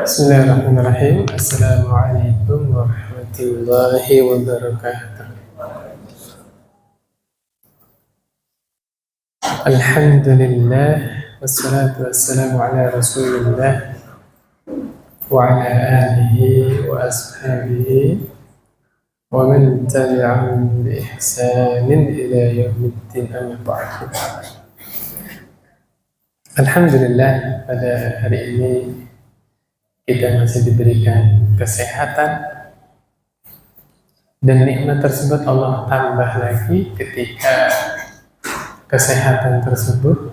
Bismillahirrahmanirrahim. Assalamualaikum warahmatullahi wabarakatuh. Alhamdulillah, wassalatu wassalamu ala rasulillah wa ala alihi wa ashabihi wa man tabi'ahum bi ihsanin ila yaumiddin, amma ba'd. Alhamdulillah, pada hari ini kita masih diberikan kesehatan, dan nikmat tersebut Allah tambah lagi ketika kesehatan tersebut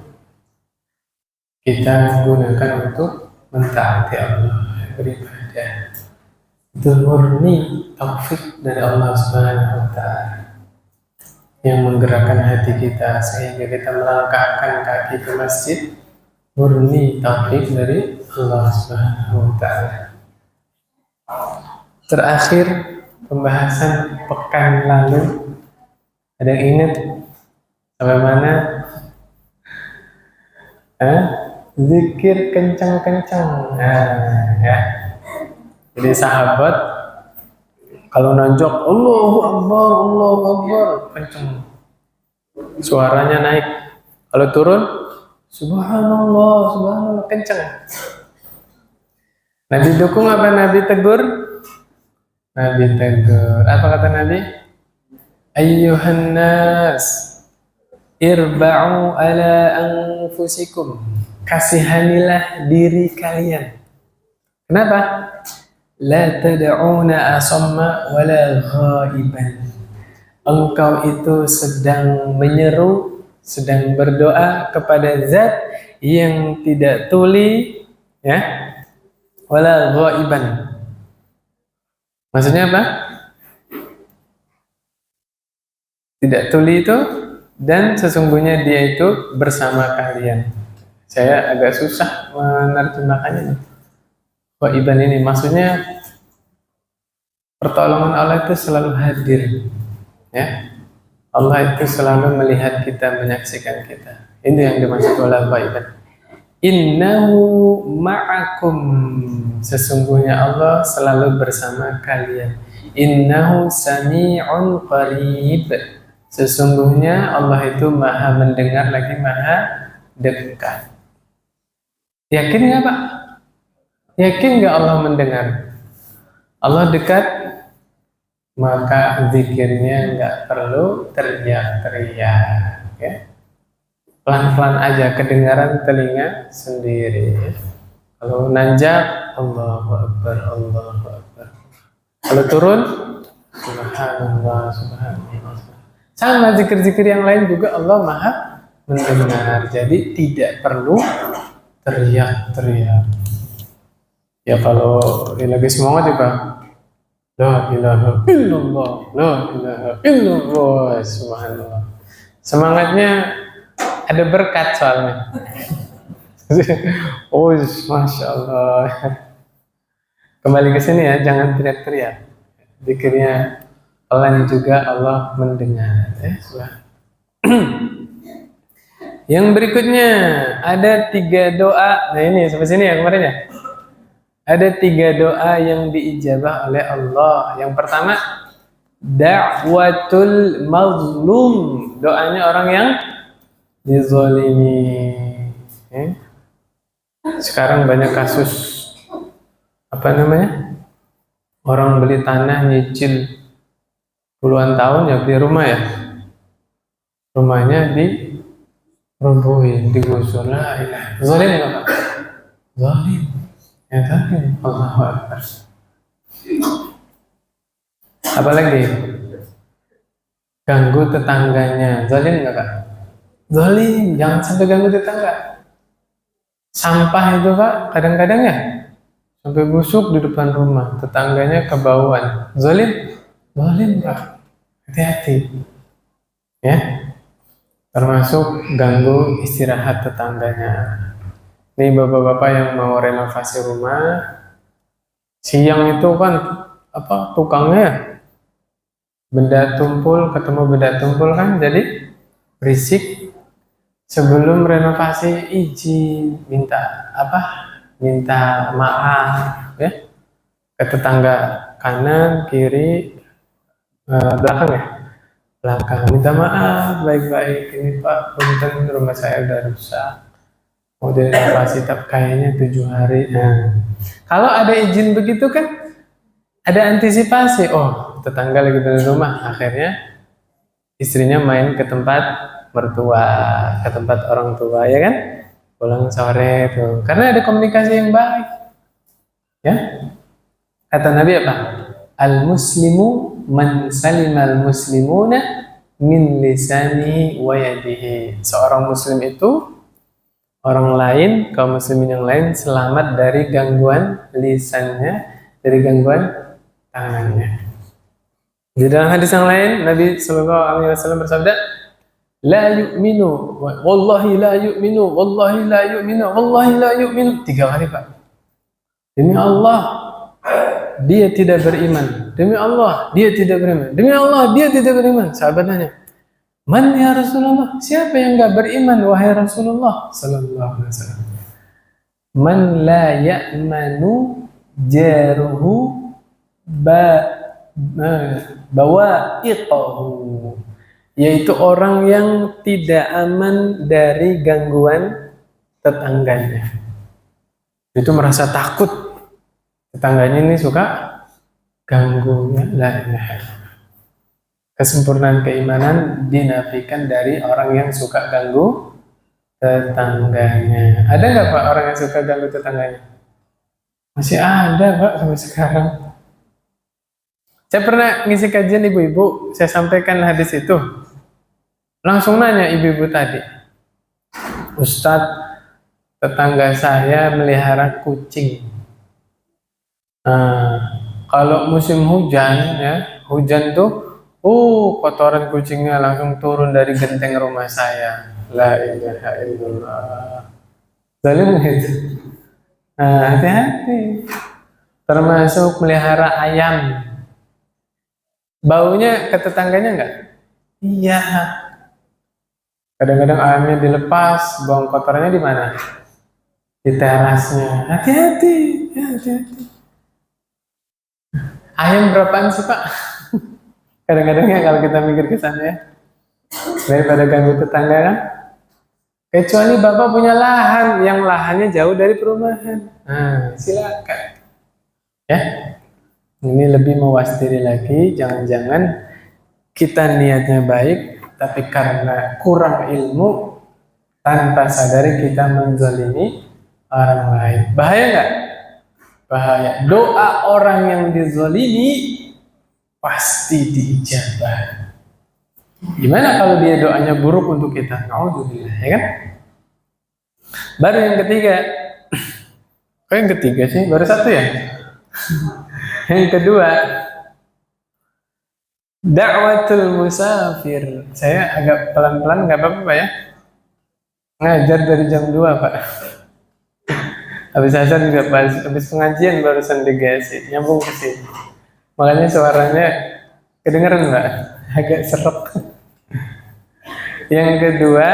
kita gunakan untuk mentaati Allah, beribadah. Itu murni taufik dari Allah Subhanahu wa Ta'ala yang menggerakkan hati kita sehingga kita melangkahkan kaki ke masjid. Murni taufik dari Allah Subhanahu wa Ta'ala. Terakhir pembahasan pekan lalu, ada yang ingat sampai mana? Zikir kencang-kencang. Ya. Jadi sahabat kalau nanjak Allahu Akbar, kencang. Suaranya naik. Kalau turun Subhanallah, kencang. Nabi dukung apa Nabi tegur? Nabi tegur. Apa kata Nabi? Ayyuhan nas, irba'u ala anfusikum. Kasihanilah diri kalian. Kenapa? La tad'una asamma wala ghaiban. Engkau itu sedang menyeru, sedang berdoa kepada zat yang tidak tuli, ya, wala ghaiban. Maksudnya apa? Tidak tuli itu, dan sesungguhnya dia itu bersama kalian. Saya agak susah menerjemahkannya. Ghaiban ini maksudnya pertolongan Allah itu selalu hadir, ya. Allah itu selalu melihat kita, menyaksikan kita. Ini yang dimaksud oleh ghaiban. Innahu ma'akum. Sesungguhnya Allah selalu bersama kalian. Innahu sami'un qarib. Sesungguhnya Allah itu maha mendengar lagi maha dekat. Yakin nggak Pak? Yakin nggak Allah mendengar? Allah dekat, maka zikirnya nggak perlu teriak-teriak, ya. Pelan-pelan aja, kedengaran telinga sendiri. Kalau nanjak, Allahu Akbar, Allahu Akbar. Kalau turun, Subhanallah, Subhanallah. Sama zikir-zikir yang lain juga Allah maha mendengar. Jadi tidak perlu teriak-teriak. Ya kalau lagi semangat ya Pak, la ilaha illallah, la ilaha illallah, subhanallah. Semangatnya ada berkat soalnya. Oh, masya Allah. Kembali ke sini ya, jangan teriak-teriak. Zikirnya pelan juga Allah mendengar. Yang berikutnya ada 3 doa. Nah ini sampai sini ya kemarin ya. Ada 3 doa yang diijabah oleh Allah. Yang pertama, da'watul mazlum. Doanya orang yang dizalimi. Sekarang banyak kasus orang beli tanah nyicil puluhan tahun ya, beli rumah ya. Rumahnya dirobohin, digusur. La ilaha. Zalim enggak Pak? Zalim. Ya kan? Allahu Akbar. Apalagi ganggu tetangganya. Zalim enggak Kak? Zalim, jangan sampai ganggu tetangga. Sampah itu Pak, kadang-kadang ya sampai busuk di depan rumah, tetangganya kebauan. Zalim? Zalim Pak. Hati-hati. Ya. Termasuk ganggu istirahat tetangganya. Nih bapak-bapak yang mau renovasi rumah, siang itu kan tukangnya benda tumpul ketemu benda tumpul kan, jadi berisik. Sebelum renovasi izin minta maaf, ya, ke tetangga kanan, kiri, belakang ya, belakang. Minta maaf baik-baik, ini Pak, punten rumah saya udah rusak, mau direnovasi tapi kayaknya 7 hari. Nah, kalau ada izin begitu kan ada antisipasi. Oh, tetangga lagi dari rumah, akhirnya istrinya main ke tempat mertua, ke tempat orang tua, ya kan? Pulang sore tuh, karena ada komunikasi yang baik, ya. Kata Nabi apa? Al-muslimu man salimal muslimuna min lisanihi wa yadihi. Seorang muslim itu orang lain, kaum muslimin yang lain selamat dari gangguan lisannya, dari gangguan tangannya. Di dalam hadis yang lain, Nabi Shallallahu Alaihi Wasallam bersabda, la yu'minu, wallahi la yu'minu, wallahi la yu'minu, wallahi la yu'minu. 3 kali Pak. Demi Allah, dia tidak beriman. Demi Allah, dia tidak beriman. Demi Allah, dia tidak beriman. Sahabat nanya, man ya Rasulullah? Siapa yang enggak beriman wahai Rasulullah Sallallahu Alaihi Wasallam? Man la ya'manu jaruhu bawa'iqahu, yaitu orang yang tidak aman dari gangguan tetangganya. Itu merasa takut tetangganya ini suka ganggu. Kesempurnaan keimanan dinafikan dari orang yang suka ganggu tetangganya. Ada nggak Pak orang yang suka ganggu tetangganya? Masih ada Pak sampai sekarang. Saya pernah ngisi kajian ibu-ibu, saya sampaikan hadis itu. Langsung nanya ibu-ibu tadi, Ustadz, tetangga saya melihara kucing. Kalau musim hujan, ya, hujan tuh, kotoran kucingnya langsung turun dari genteng rumah saya. La ilaha illallah. Zalim gitu. Hati-hati. Termasuk melihara ayam. Baunya ke tetangganya enggak? Iya. Kadang-kadang ayamnya dilepas, buang kotorannya di mana? Di terasnya. Hati-hati, ya, hati-hati. Ayam berapaan sih Pak? Kadang-kadang ya kalau kita mikir ke sana ya, daripada ganggu tetangga kan. Kecuali Bapak punya lahan, yang lahannya jauh dari perumahan. Silakan. Ya. Ini lebih mewas diri lagi, jangan-jangan kita niatnya baik, tapi karena kurang ilmu, tanpa sadari kita menzalimi orang lain. Bahaya nggak? Bahaya. Doa orang yang dizalimi pasti diijabah. Gimana kalau dia doanya buruk untuk kita? Naudzubillah, ya kan? Baru yang ketiga. Kok yang ketiga sih? Baru satu ya? Yang kedua, da'watul musafir. Saya agak pelan-pelan, nggak apa-apa Pak ya? Ngajar dari jam 2 Pak. Habis asar juga pas, habis pengajian barusan digasi, nyambung ke sini. Makanya suaranya kedengeran Pak, agak serep. Yang kedua,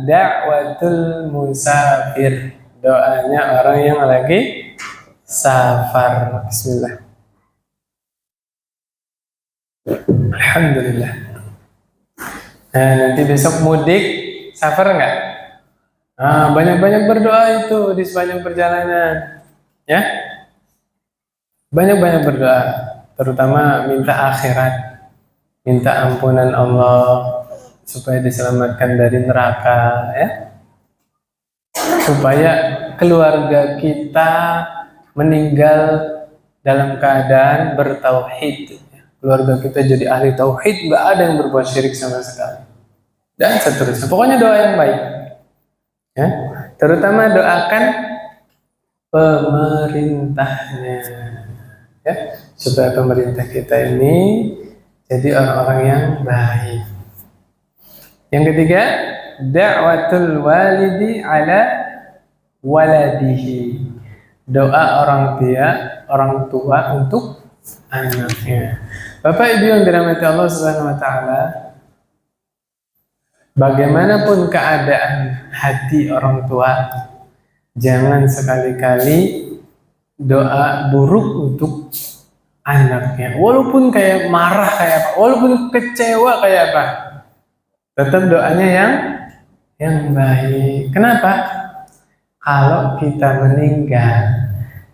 da'watul musafir. Doanya orang yang lagi safar. Bismillah. Alhamdulillah. Nah, nanti besok mudik, safar nggak? Banyak-banyak berdoa itu di sepanjang perjalanan, ya. Banyak-banyak berdoa, terutama minta akhirat, minta ampunan Allah supaya diselamatkan dari neraka, ya. Supaya keluarga kita meninggal dalam keadaan bertauhid. Keluarga kita jadi ahli tauhid, nggak ada yang berbuat syirik sama sekali, dan seterusnya. Pokoknya doa yang baik, ya. Terutama doakan pemerintahnya, ya, supaya pemerintah kita ini jadi orang-orang yang baik. Yang ketiga, da'watul walidi ala waladihi. Doa orang tua untuk anaknya. Bapak Ibu yang dirahmati Allah Subhanahu wa taala, bagaimanapun keadaan hati orang tua, jangan sekali-kali doa buruk untuk anaknya. Walaupun kayak marah kayak apa, walaupun kecewa kayak apa, tetap doanya yang baik. Kenapa? Kalau kita meninggal,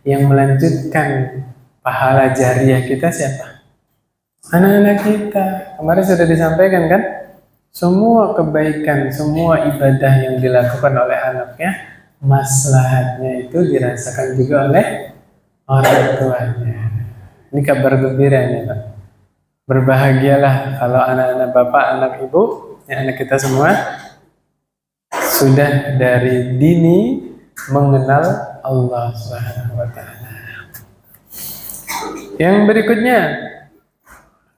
yang melanjutkan pahala jariah kita siapa? Anak-anak kita. Kemarin sudah disampaikan kan? Semua kebaikan, semua ibadah yang dilakukan oleh anaknya, maslahatnya itu dirasakan juga oleh orang tuanya. Ini kabar gembira nih Pak. Berbahagialah kalau anak-anak bapak, anak ibu, ya anak kita semua sudah dari dini mengenal Allah Subhanahu wa taala. Yang berikutnya,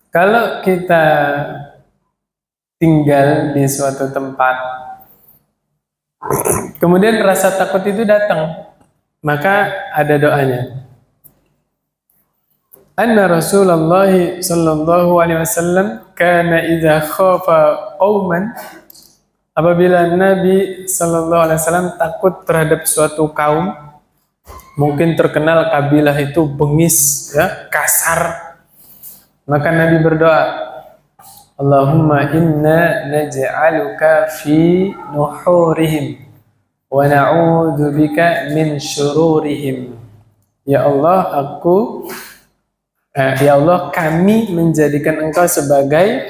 kalau kita tinggal di suatu tempat, kemudian rasa takut itu datang, maka ada doanya. Anna Rasulullah sallallahu alaihi wasallam kana idza khafa qauman, apabila Nabi sallallahu alaihi wasallam takut terhadap suatu kaum, mungkin terkenal kabilah itu bengis ya, kasar, maka Nabi berdoa, Allahumma inna naj'aluka fi nuhurihim wa na'udzu bika min syururihim. Ya Allah, ya Allah, kami menjadikan Engkau sebagai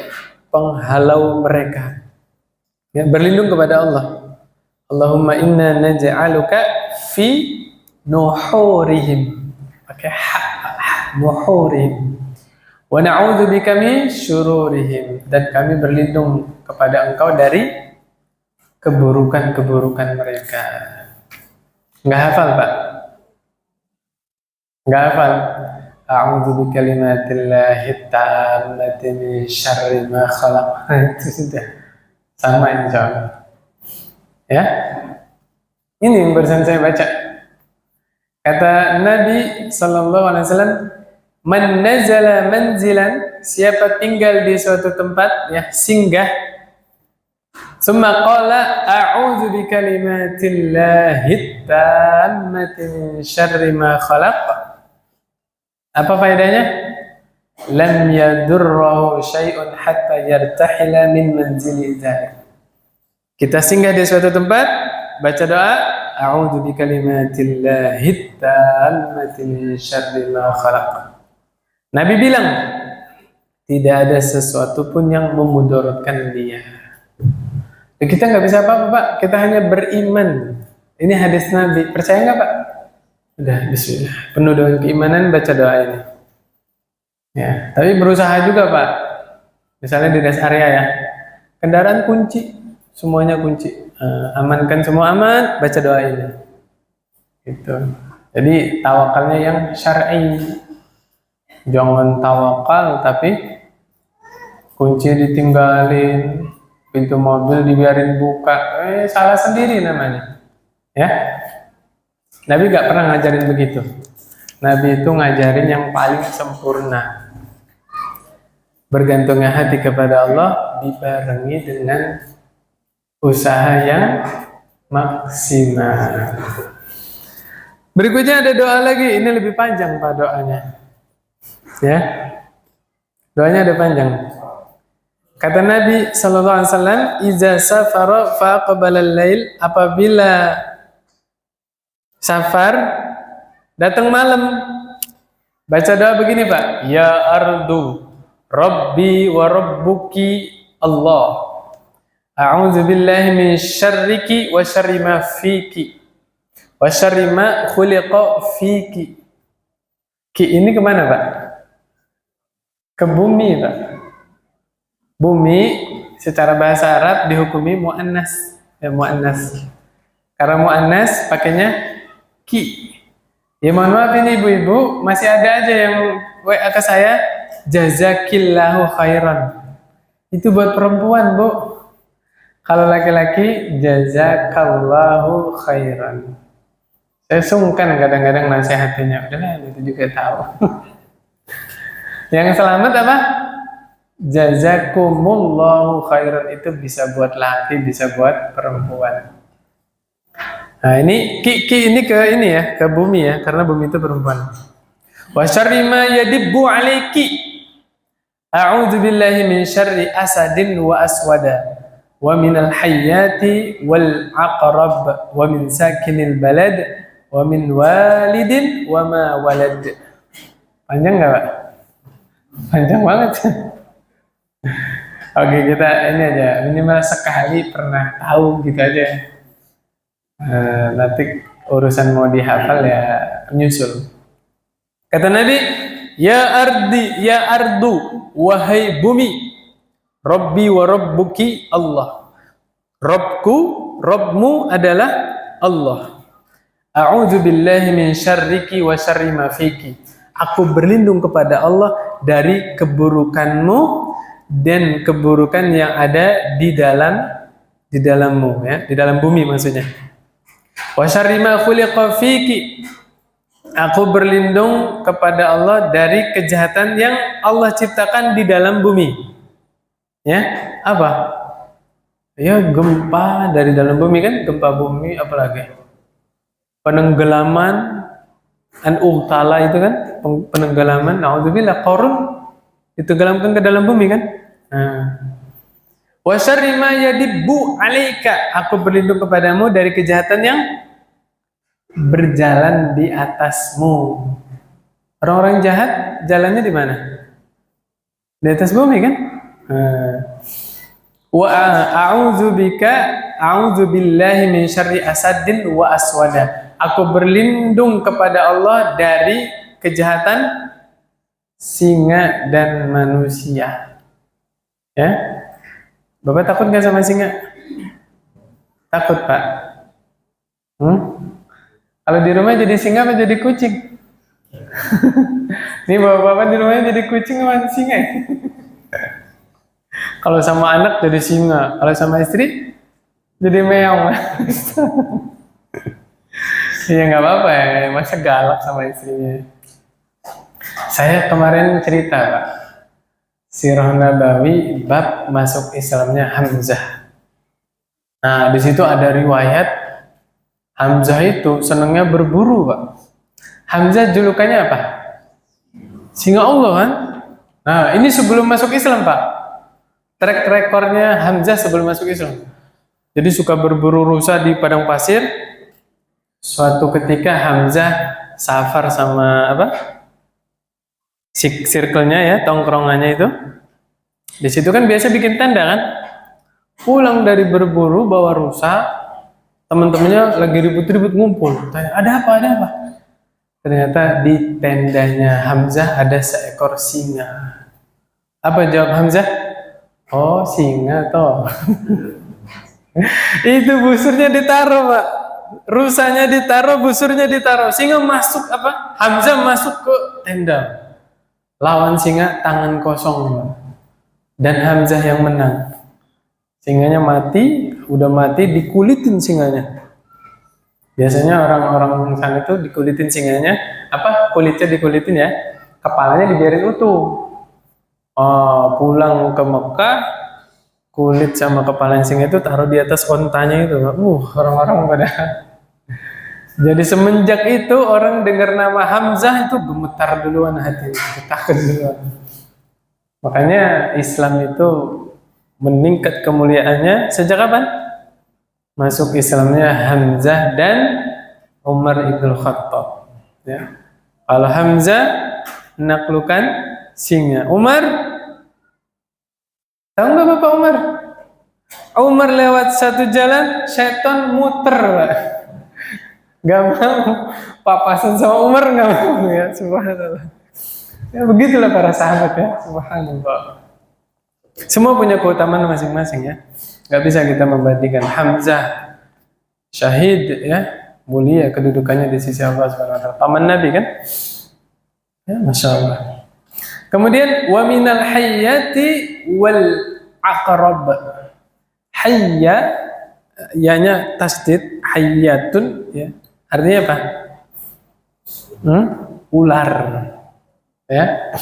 penghalau mereka. Ya, berlindung kepada Allah. Allahumma inna naj'aluka fi nuhurihim. Pakai nuhurihim. Wa na'udzu bika min syururihim, dan kami berlindung kepada Engkau dari keburukan-keburukan mereka. Enggak hafal, Pak? Enggak hafal. A'udzu bikalimatillahi tammati min syarri ma khalaq. Itu sudah sama insyaallah. Ya. Ini yang barusan saya baca. Kata Nabi sallallahu alaihi wasallam, man nazala manzilan, siapa tinggal di suatu tempat, ya, singgah, summa qala a'udzu bikalimatillahi tammati min syarri ma khalaq. Apa faedahnya? Lam yadurruhu syai'un hatta yartahila min manzili dzalik. Kita singgah di suatu tempat, baca doa, a'udzu bikalimatillahi tammati min syarri ma khalaq. Nabi bilang, tidak ada sesuatu pun yang memudaratkan dia. Dan kita nggak bisa apa-apa, Pak. Kita hanya beriman. Ini hadis Nabi. Percaya nggak, Pak? Udah, bismillah. Penuh dengan keimanan, baca doa ini. Ya, tapi berusaha juga, Pak. Misalnya di rest area ya, kendaraan kunci, semuanya kunci. Amankan semua aman, baca doa ini. Gitu. Jadi tawakalnya yang syar'i. Jangan tawakal tapi kunci ditinggalin, pintu mobil dibiarin buka, salah sendiri namanya. Ya. Nabi gak pernah ngajarin begitu. Nabi itu ngajarin yang paling sempurna. Bergantungnya hati kepada Allah dibarengi dengan usaha yang maksimal. Berikutnya ada doa lagi, ini lebih panjang Pak doanya. Ya. Doanya ada panjang. Kata Nabi sallallahu alaihi wasallam, "Iza safara fa qabala al-lail", apabila safar datang malam, baca doa begini Pak, ya ardu rabbi wa rabbuki Allah, a'udzu billahi min syarriki wa syarri ma fiki wa syarri ma khuliqa fiki. Ki ini kemana Pak? Ke bumi Pak. Bumi secara bahasa Arab dihukumi muannas, ya muannas. Karena muannas pakainya ki. Ya mohon maaf ini ibu-ibu, masih ada aja yang WA ke saya, jazakillahu khairan. Itu buat perempuan, Bu. Kalau laki-laki, jazakallahu khairan. Saya sungkan kadang-kadang nasihatinya. Udahlah, itu juga tahu. Yang selamat apa? Jazakumullahu khairan, itu bisa buat laki, bisa buat perempuan. Nah, ini ki ini ke ini ya, ke bumi ya, karena bumi itu perempuan. Wa syarri ma yadibbu alayki. A'udzu billahi min syarri asadin wa aswada wa minal hayyati wal aqrab wa min sakinil balad wa min walidin wa ma walad. Panjang nggak, Pak? Panjang banget. Oke, kita ini aja, minimal sekali pernah tahu gitu aja. Nanti urusan mau dihafal ya menyusul. Kata Nabi, ya ardi, ya ardu, wahai bumi, Rabbi wa Rabbuki Allah. Rabbku, Rabbmu adalah Allah. A'udzu billahi min syarriki wa syarri ma fiki. Aku berlindung kepada Allah dari keburukanmu dan keburukan yang ada di dalammu ya, di dalam bumi maksudnya. Wa syarri ma khuliqa fiki. Aku berlindung kepada Allah dari kejahatan yang Allah ciptakan di dalam bumi. Ya, apa? Ya gempa dari dalam bumi kan, gempa bumi apalagi? Penenggelaman an-ughtala itu kan, penenggelaman, naudzubillah, Qarun ditenggelamkan ke dalam bumi kan? Wa syarri ma yadibbu alaika. Aku berlindung kepadamu dari kejahatan yang berjalan di atasmu. Orang-orang jahat jalannya di mana? Di atas bumi kan? Wa a'udzu billahi min syarri asadin wa aswada. Aku berlindung kepada Allah dari kejahatan singa dan manusia. Ya? Bapak takut nggak sama singa? Takut, Pak? Kalau di rumah jadi singa apa jadi kucing? Nih bapak-bapak di rumahnya jadi kucing apa singa? Kalau sama anak jadi singa, kalau sama istri jadi meong. Ya nggak apa-apa ya, masa galak sama istrinya. Saya kemarin cerita, Pak, Sirah Nabawi bab masuk Islamnya Hamzah. Nah, di situ ada riwayat Hamzah itu senangnya berburu, Pak. Hamzah julukannya apa? Singa Allah kan? Nah, ini sebelum masuk Islam, Pak. Track rekornya Hamzah sebelum masuk Islam. Jadi suka berburu rusa di padang pasir. Suatu ketika Hamzah safar sama apa? Circle-nya ya, tongkrongannya itu. Di situ kan biasa bikin tenda kan? Pulang dari berburu bawa rusa, teman-temannya lagi ribut-ribut ngumpul. Tanya, ada apa? Ada apa? Ternyata di tendanya Hamzah ada seekor singa. Apa jawab Hamzah? Oh, singa toh. Itu busurnya ditaruh, Pak. Rusanya ditaruh, busurnya ditaruh. Singa masuk apa? Hamzah masuk ke tenda. Lawan singa tangan kosong, Pak. Dan Hamzah yang menang. Singanya mati, udah mati dikulitin singanya. Biasanya orang-orang sana itu dikulitin singanya, apa? Kulitnya dikulitin ya. Kepalanya dibiarin utuh. Oh, pulang ke Mekah, kulit sama kepala singa itu taruh di atas ontanya itu. Orang-orang pada. Jadi semenjak itu orang dengar nama Hamzah itu gemetar duluan hatinya, takut duluan. Makanya Islam itu meningkat kemuliaannya sejak kapan? Masuk Islamnya Hamzah dan Umar ibn Khattab. Ya. Kalau Hamzah menaklukkan singa. Umar, tahu nggak Bapak Umar? Umar lewat satu jalan, syaitan muter, Pak. Gak mau papasan sama Umar, gak mau ya, subhanallah. Ya begitulah para sahabat ya, subhanallah. Semua punya keutamaan masing-masing ya. Gak bisa kita membandingkan. Hamzah syahid ya, mulia kedudukannya di sisi Allah SWT. Paman Nabi kan? Ya, Masya Allah. Kemudian wa minal hayyati wal aqrab. Hayya, yanya tasdid, hayyatun ya. Artinya apa? Ular. Ya.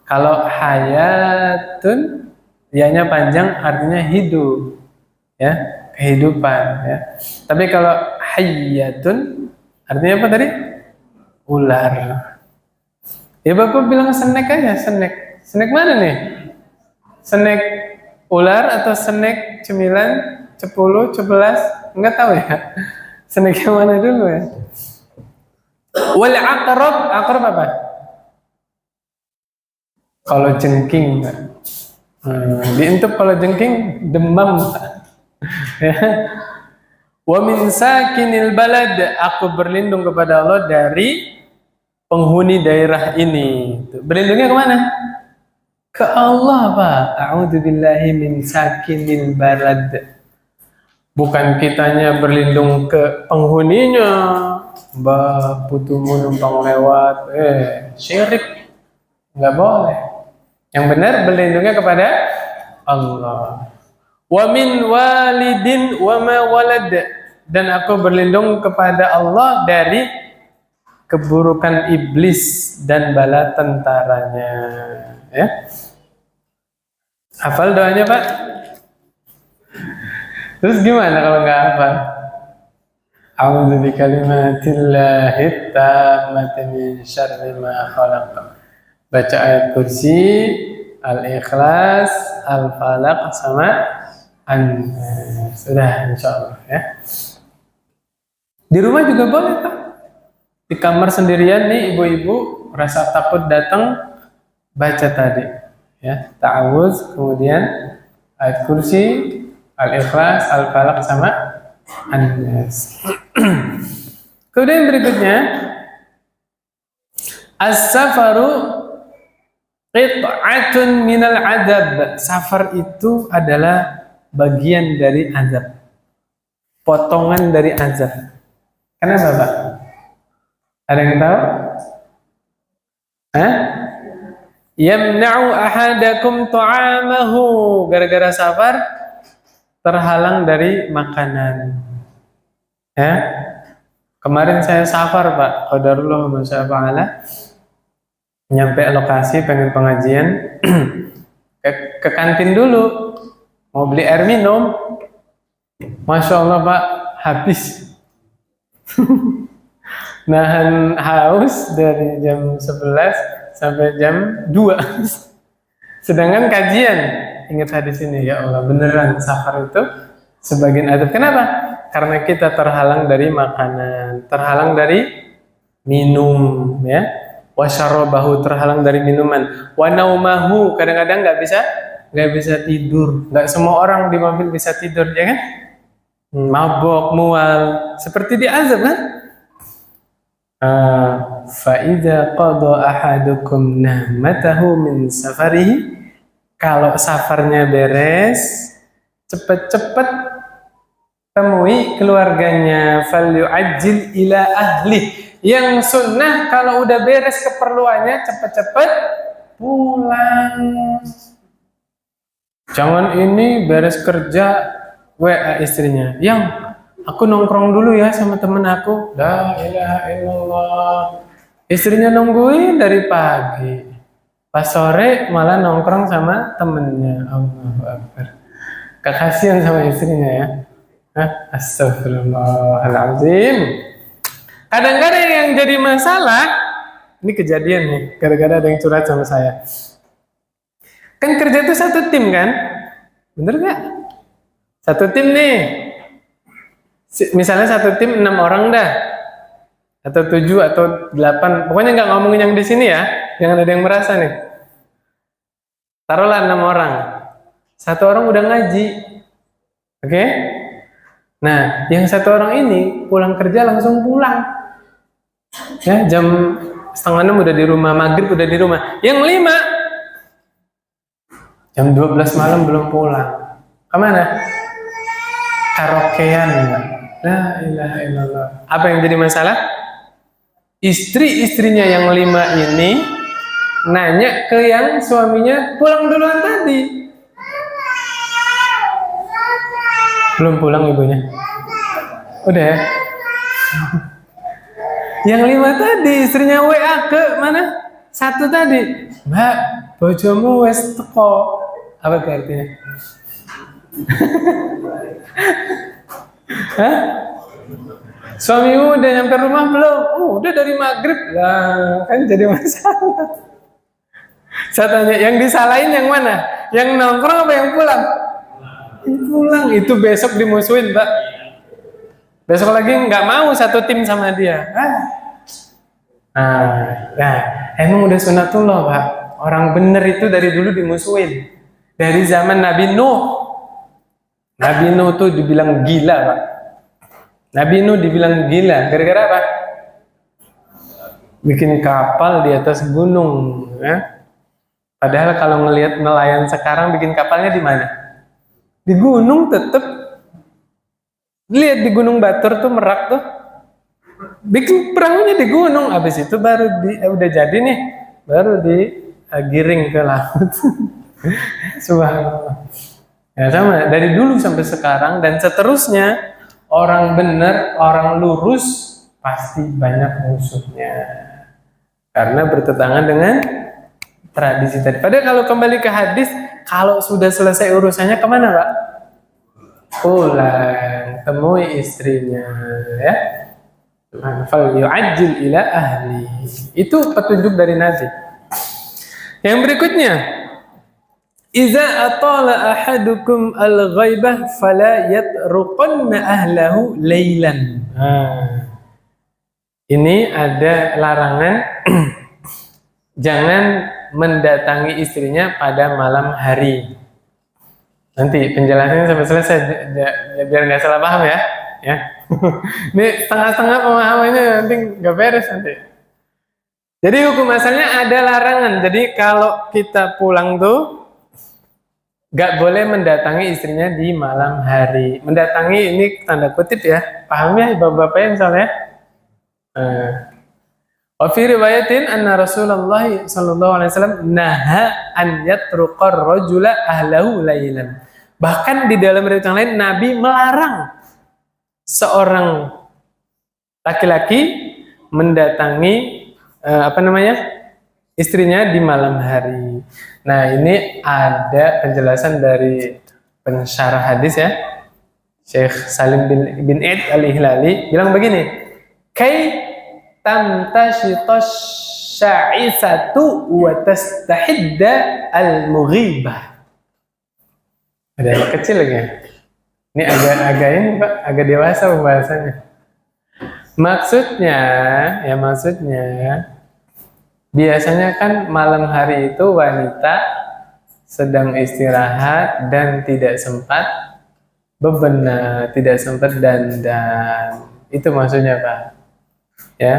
Kalau hayatun, ianya panjang artinya hidup. Ya, kehidupan ya. Tapi kalau hayyatun. Artinya apa tadi? Ular. Ya Bapak bilang snack aja, snack. Snack mana nih? Snack ular atau snack cemilan 10, 11? Enggak tahu ya. Snack yang mana dulu ya? Wal aqrab, aqrab apa? Kalau jengking, Pak. Diintip kalau jengking demam. Ya. Wa min sakinil balad, aku berlindung kepada Allah dari penghuni daerah ini. Berlindungnya kemana? Ke Allah, Pak. A'udzubillahi min sakinil balad. Bukan kitanya berlindung ke penghuninya. Mbak putumu numpang lewat, syirik. Nggak boleh. Yang benar berlindungnya kepada Allah. Wa min walidin wa ma walad, dan aku berlindung kepada Allah dari keburukan iblis dan bala tentaranya. Ya. Hafal doanya, Pak? Terus gimana kalau nggak hafal? A'udzu bikalimatillahi tammati min syarri ma khalaq. Baca ayat kursi, Al-Ikhlas, Al-Falaq sama sudah, insyaallah ya. Di rumah juga boleh, Pak. Di kamar sendirian nih ibu-ibu rasa takut datang, baca tadi ya, ta'awuz, kemudian ayat kursi, Al-Ikhlas, Al-Falaq sama An-Nas. Kemudian berikutnya, as-safaru qit'atun minal adab. Safar itu adalah bagian dari azab, potongan dari azab. Kenapa, Pak? Ada yang tahu? Yamna'u ahadakum ta'amahu. Gara-gara safar terhalang dari makanan. Ya. Kemarin saya safar, Pak. Qadarullah wa masya'ala. Nyampe lokasi pengen pengajian, ke kantin dulu, mau beli air minum. Masya Allah, Pak, habis. Nahan haus dari jam 11 sampai jam 2. Sedangkan kajian, ingat hadis ini, ya Allah, beneran safar itu sebagian adab. Kenapa? Karena kita terhalang dari makanan, terhalang dari minum, ya. Wasyarabahu, terhalang dari minuman. Wanaumahu, kadang-kadang nggak bisa tidur. Nggak semua orang di mobil bisa tidur, ya kan? Mabok, mual, seperti di azab kan? Fa'idha qadha ahadukum nahmatahu min safarihi. Kalau safarnya beres, cepet-cepet temui keluarganya. Falyu'ajjil ila ahli. Yang sunnah kalau udah beres keperluannya, cepet-cepet pulang. Jangan ini beres kerja WA istrinya, yang aku nongkrong dulu ya sama temen aku. La ilaha illallah. Istrinya nungguin dari pagi, pas sore malah nongkrong sama temennya. Allahu Akbar. Kekasihan sama istrinya ya. Astagfirullahaladzim. Kadang-kadang yang jadi masalah, ini kejadian nih, gara-gara ada yang curhat sama saya. Kan kerja itu satu tim kan? Bener gak? Satu tim nih. Misalnya satu tim 6 orang dah. Atau 7 atau 8. Pokoknya nggak ngomongin yang di sini ya. Jangan ada yang merasa nih. Taruhlah 6 orang. 1 orang udah ngaji. Oke? Nah, yang 1 orang ini pulang kerja langsung pulang. Ya, jam 5:30 udah di rumah, maghrib udah di rumah. Yang 5 jam 12 malam belum pulang. Kemana? Karaokean. La ilaha illallah. Apa yang jadi masalah? Istri-istrinya yang 5 ini nanya ke yang suaminya pulang duluan tadi. Belum pulang ibunya? Udah ya? Yang 5 tadi istrinya WA ke mana? 1 tadi. Mbak, bojomu wes teko. Apa itu artinya? Hah? Suamimu udah nyampe rumah belum? Udah dari maghrib lah, kan jadi masalah. Saya tanya, yang disalahin yang mana? Yang nongkrong apa yang pulang? Yang pulang, itu besok dimusuhin, Pak. Besok lagi nggak mau satu tim sama dia. Nah, emang udah sunatullah, Pak. Orang bener itu dari dulu dimusuhin. Dari zaman Nabi Nuh. Nabi Nuh tuh dibilang gila, Pak. Nabi Nuh dibilang gila. Gara-gara apa? Bikin kapal di atas gunung. Ya? Padahal kalau ngelihat nelayan sekarang bikin kapalnya di mana? Di gunung tetep. Lihat di Gunung Batur tuh Merak tuh. Bikin perahunya di gunung. Habis itu baru udah jadi nih. Baru digiring ke laut. Subhanallah. Ya sama, dari dulu sampai sekarang dan seterusnya, orang benar, orang lurus pasti banyak musuhnya. Karena bertentangan dengan tradisi tadi. Padahal kalau kembali ke hadis, kalau sudah selesai urusannya kemana, Pak? Pulang, temui istrinya, ya. Fal yu'ajjil ila ahli. Itu petunjuk dari Nabi. Yang berikutnya, iza atala ahadukum al-ghaibah fala yatruqanna ahlahu laylan. Ini ada larangan jangan mendatangi istrinya pada malam hari. Nanti penjelasannya sampai selesai biar nggak salah paham ya. Ini setengah-setengah pemahamannya nanti nggak beres nanti. Jadi hukum asalnya ada larangan. Jadi kalau kita pulang tuh gak boleh mendatangi istrinya di malam hari. Mendatangi ini tanda kutip ya. Paham ya bapak-bapak ya misalnya? Wa fi riwayatin anna Rasulullah sallallahu alaihi wasallam naha an yatruqar rajula ahlahu lailan. Bahkan di dalam riwayat yang lain Nabi melarang seorang laki-laki mendatangi istrinya di malam hari. Nah, ini ada penjelasan dari pensyarah hadis ya. Syekh Salim bin Eid al-Ihlali bilang begini, "Kai tamtashitas sya'isatu wa tastahidda al-mughibah." Ada anak kecil lagi ya. Ini agak ini Pak, agak dewasa pembahasannya. Maksudnya biasanya kan malam hari itu wanita sedang istirahat dan tidak sempat bebenah, tidak sempat dandan. Itu maksudnya Pak. Ya,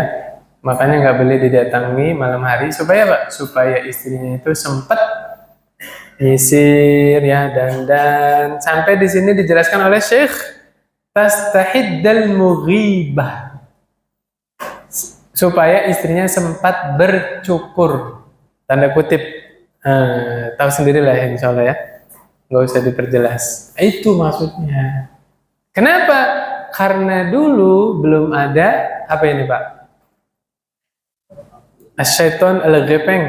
makanya nggak boleh didatangi malam hari supaya Pak, supaya istrinya itu sempat nyisir ya dandan. Sampai di sini dijelaskan oleh Syekh tastahiddal mughibah. Supaya istrinya sempat bercukur, tanda kutip, tahu sendirilah ya insya Allah ya, nggak usah diperjelas. Itu maksudnya. Kenapa? Karena dulu belum ada apa ini Pak? Asyaiton al-ghepeng.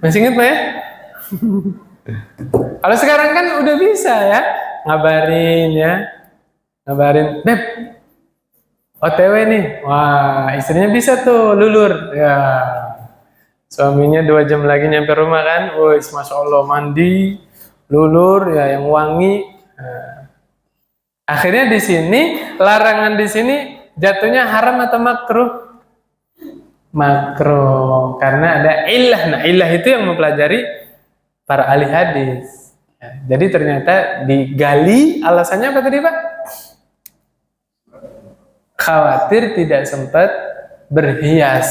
Masih ingat Pak ya? Kalau sekarang kan udah bisa ya, ngabarin, Beb, OTW nih, wah istrinya bisa tuh lulur, ya suaminya 2 jam lagi nyampe rumah kan, wis masya Allah mandi, lulur ya yang wangi. Akhirnya di sini larangan di sini jatuhnya haram atau makruh? Makruh, karena ada illah. Nah illah itu yang mempelajari para ahli hadis. Jadi ternyata digali alasannya apa tadi Pak? Khawatir tidak sempat berhias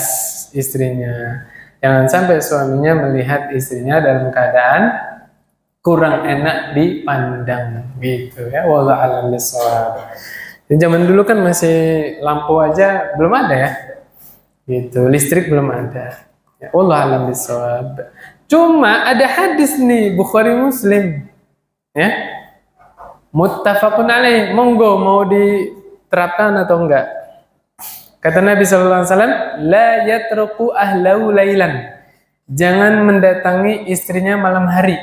istrinya. Jangan sampai suaminya melihat istrinya dalam keadaan kurang enak dipandang gitu ya. Wallahu a'lam bishawab. Zaman dulu kan masih lampu aja belum ada ya. Gitu, listrik belum ada. Ya, wallahu a'lam bishawab. Cuma ada hadis nih Bukhari Muslim. Ya. Muttafaqun alaih. Monggo mau diterapkan atau enggak? Kata Nabi sallallahu alaihi wasallam, la yatruku ahlahu lailan. Jangan mendatangi istrinya malam hari.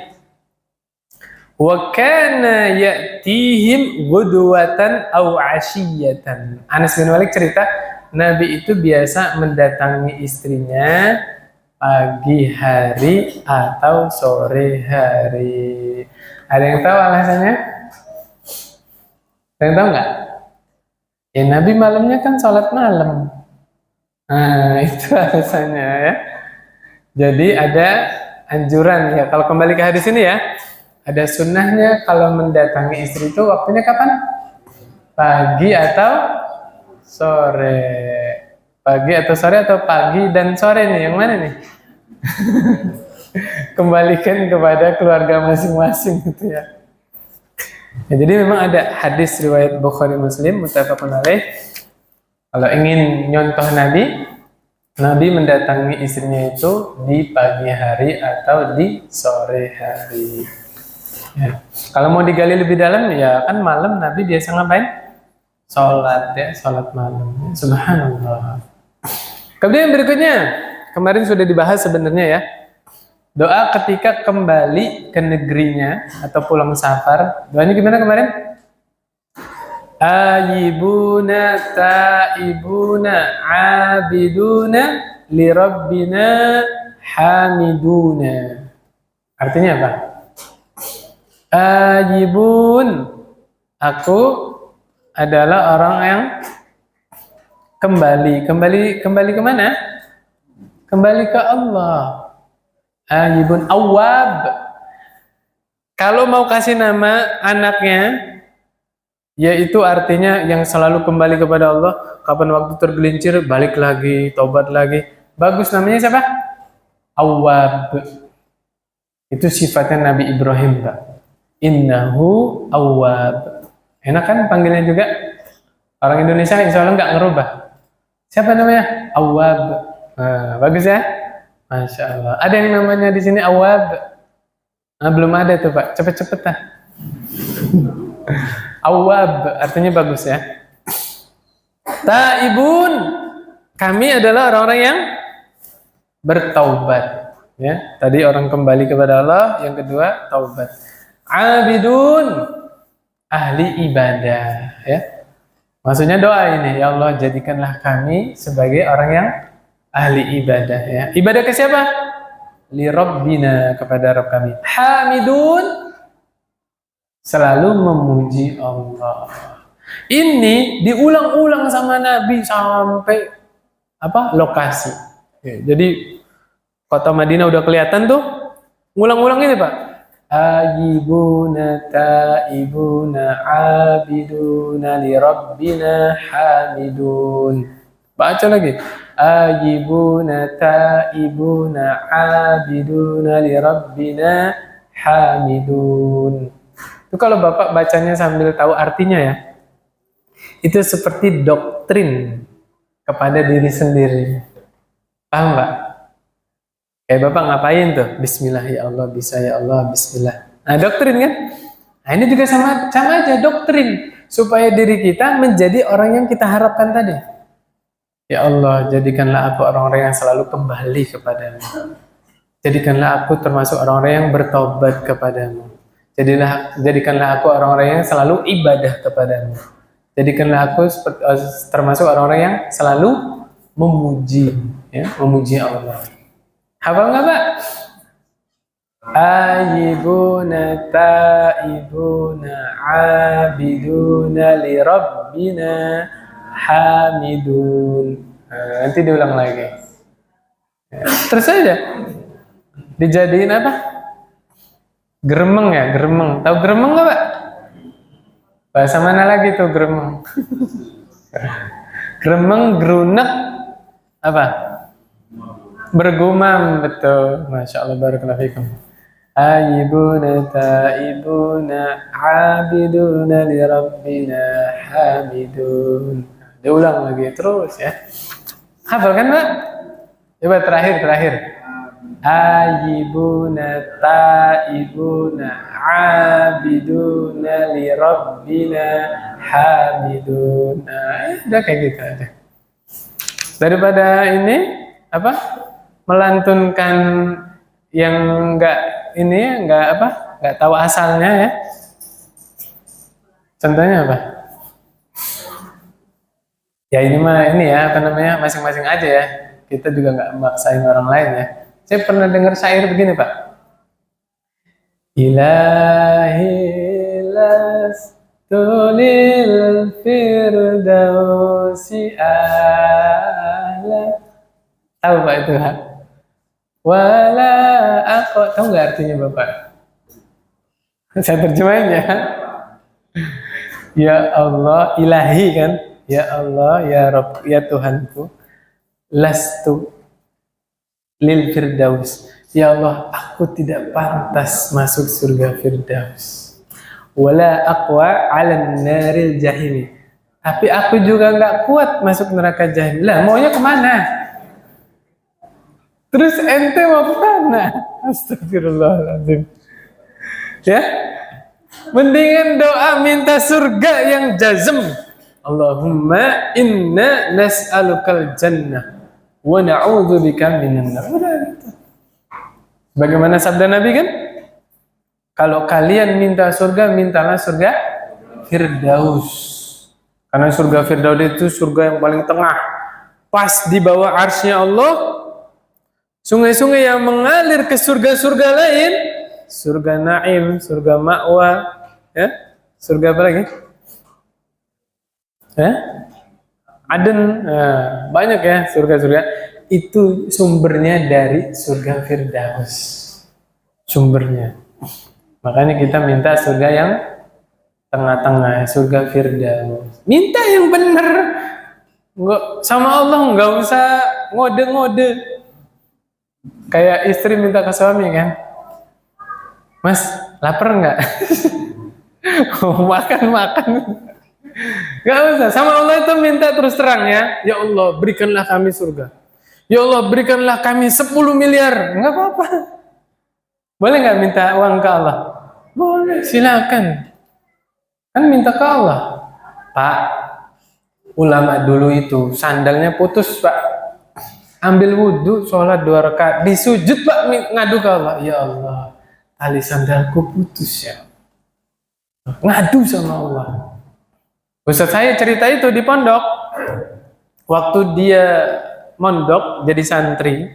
Wa kana ya'tihim ghudwatan aw 'ashiyatan. Anas bin Malik cerita, Nabi itu biasa mendatangi istrinya pagi hari atau sore hari. Ada yang tahu alasannya? Ada yang tahu nggak? Ya Nabi malamnya kan sholat malam. Nah, itu alasannya ya. Jadi ada anjuran ya. Kalau kembali ke hadis ini ya, ada sunnahnya kalau mendatangi istri itu waktunya kapan? Pagi atau sore. Pagi atau sore atau pagi dan sore nih, yang mana nih? Kembalikan kepada keluarga masing-masing gitu ya. Ya, jadi memang ada hadis riwayat Bukhari Muslim muttafaqun alaih. Kalau ingin nyontoh Nabi mendatangi istrinya itu di pagi hari atau di sore hari. Ya. Kalau mau digali lebih dalam ya kan malam Nabi biasa ngapain? Sholat ya, sholat malam. Subhanallah. Kemudian berikutnya, kemarin sudah dibahas sebenarnya ya. Doa ketika kembali ke negerinya atau pulang safar. Doanya gimana kemarin? Ayibuna taibuna abiduna lirabbina hamiduna. Artinya apa? Ayibun, aku adalah orang yang kembali kemana? Kembali ke Allah. Ayibun awab. Kalau mau kasih nama anaknya, yaitu artinya yang selalu kembali kepada Allah. Kapan waktu tergelincir, balik lagi, tobat lagi. Bagus, namanya siapa? Awab. Itu sifatnya Nabi Ibrahim, Pak. Innahu awab. Enak kan panggilnya juga? Orang Indonesia insya Allah nggak ngerubah. Siapa namanya? Awab. Nah, bagus ya? Masya Allah. Ada yang namanya di sini Awab? Nah, belum ada tuh Pak. Cepet-cepet lah. Awab artinya bagus ya. Taibun, kami adalah orang-orang yang bertaubat. Ya, tadi orang kembali kepada Allah. Yang kedua taubat. Abidun, ahli ibadah. Ya. Maksudnya doa ini, ya Allah jadikanlah kami sebagai orang yang ahli ibadah ya. Ibadah ke siapa? Li Rabbina, kepada Rabb kami. Hamidun, selalu memuji Allah. Ini diulang-ulang sama Nabi sampai lokasi. Ya, jadi kota Madinah udah kelihatan tuh. Ngulang-ulang ini Pak. Ayibuna taibuna abiduna li Rabbina hamidun. Baca lagi. Ayibuna taibuna abiduna li Rabbina hamidun. Itu kalau Bapak bacanya sambil tahu artinya ya. Itu seperti doktrin kepada diri sendiri. Paham Pak? Kayak Bapak ngapain tuh? Bismillah ya Allah, bisa ya Allah, bismillah. Nah, doktrin kan? Nah, ini juga sama aja doktrin supaya diri kita menjadi orang yang kita harapkan tadi. Ya Allah, jadikanlah aku orang-orang yang selalu kembali kepadamu. Jadikanlah aku termasuk orang-orang yang bertobat kepadamu. Jadikanlah aku orang-orang yang selalu ibadah kepadamu. Jadikanlah aku termasuk orang-orang yang selalu memuji, ya, memuji Allah. Hafal nggak Pak? Ayibuna taibuna abiduna li Rabbina hamidun. Nah, nanti diulang lagi. Ya, terus aja. Dijadiin apa? Gremeng ya, gremeng. Tahu gremeng nggak Pak? Bahasa mana lagi tuh gremeng? Gremeng, grunek, apa? Bergumam, betul. Masya Allah, barakallahu fikum. Ayibuna taibuna abiduna li Rabbina hamidun. Diulang lagi terus ya. Hafal kan Pak? Coba terakhir. Ayibuna taibuna abiduna li Rabbina hamidun. Nah, udah kayak gitu aja. Daripada ini melantunkan yang enggak nggak tahu asalnya ya. Contohnya apa? Ya ini mah ini ya apa namanya masing-masing aja ya. Kita juga nggak maksain orang lain ya. Saya pernah dengar syair begini Pak. Ilahi lastu lil firdausi ala. Tahu Pak itu Pak? Wala aku tahu nggak artinya Bapak? Saya terjemahin ya. Ya Allah, ilahi kan? Ya Allah, ya Rabb, ya Tuhanku. Lastu lil firdaus. Ya Allah, aku tidak pantas masuk surga firdaus. Wala aqwa 'alan naril jahim. Tapi aku juga nggak kuat masuk neraka jahim. Lah, maunya kemana? Terus ente mau kemana? Astagfirullahaladzim. Ya, mendingan doa minta surga yang jazm. Allahumma inna nas'alukal jannah wa na'udzubika minan nar. Bagaimana sabda Nabi kan? Kalau kalian minta surga, mintalah surga Firdaus. Karena surga Firdaus itu surga yang paling tengah. Pas di bawah arsy-Nya Allah. Sungai-sungai yang mengalir ke surga-surga lain. Surga Naim, surga Ma'wa, ya. Surga apa lagi? Aden, banyak ya surga-surga. Itu sumbernya dari surga Firdaus. Sumbernya. Makanya kita minta surga yang tengah-tengah, surga Firdaus. Minta yang benar. Nggak, sama Allah nggak usah ngode-ngode. Kayak istri minta ke suami kan. Mas, lapar nggak? Makan. Gak usah, sama Allah itu minta terus terang ya. Ya Allah, berikanlah kami surga. Ya Allah, berikanlah kami 10 miliar. Enggak apa-apa. Boleh nggak minta uang ke Allah? Boleh, silakan. Kan minta ke Allah. Pak, ulama dulu itu sandalnya putus Pak. Ambil wudhu, sholat 2 rakaat. Di sujud Pak, ngadu ke Allah. Ya Allah, tali sandalku putus ya. Ngadu sama Allah. Ustaz saya cerita itu di pondok. Waktu dia mondok jadi santri,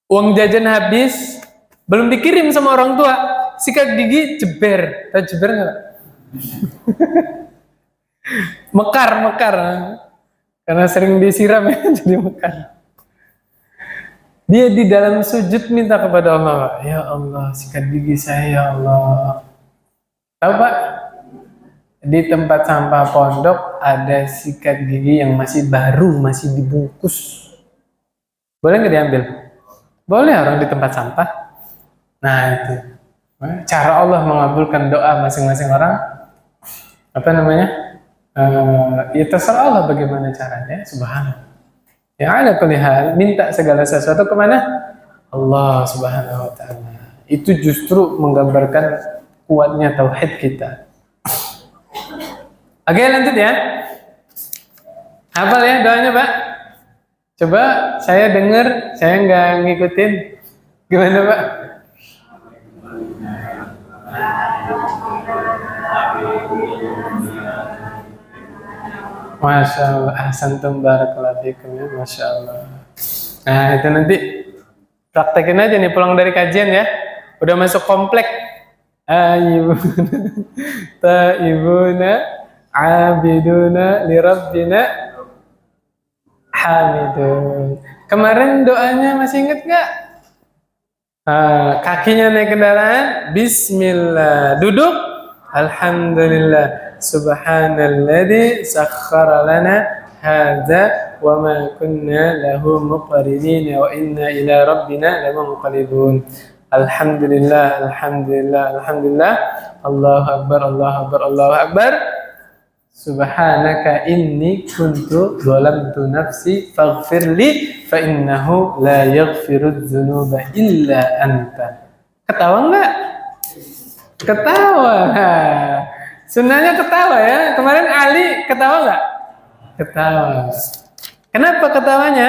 uang jajan habis, belum dikirim sama orang tua, sikat gigi jeber. Tahu jeber nggak? Mekar. Karena sering disiram ya, jadi mekar. Dia di dalam sujud minta kepada Allah, ya Allah, sikat gigi saya ya Allah. Tahu Pak? Di tempat sampah pondok ada sikat gigi yang masih baru, masih dibungkus. Boleh nggak diambil? Boleh orang di tempat sampah. Nah itu cara Allah mengabulkan doa masing-masing orang. Apa namanya? Ya terserah Allah bagaimana caranya. Subhanallah. Yang ada pilihan minta segala sesuatu kemana? Allah Subhanahu Wa Taala. Itu justru menggambarkan kuatnya tauhid kita. Oke lanjut ya. Hafal ya doanya Pak. Coba saya dengar, saya nggak ngikutin. Gimana Pak? Masya Allah, ahsantum barakallahu fikum ya, Masya Allah. Nah itu nanti praktekin aja nih pulang dari kajian ya. Udah masuk komplek. Ayyubuna, ta'ibuna, abiduna lirabbina hamidun. Kemarin doanya masih inget gak? Kakinya naik kendaraan, bismillah. Duduk, alhamdulillah. Subhanalladzi sakhkhara lana hadza wa ma kunna lahu muqrinin wa inna ila rabbina lamunqalibun. Alhamdulillah. Allahu akbar, Allahu akbar, Allahu akbar. Subhanaka inni kuntu zalamtu nafsi faghfirli fa innahu la yaghfiru dzunuba illa anta. Ketawa enggak? Ketawa. Sunnahnya ketawa ya. Kemarin Ali ketawa enggak? Ketawa. Kenapa ketawanya?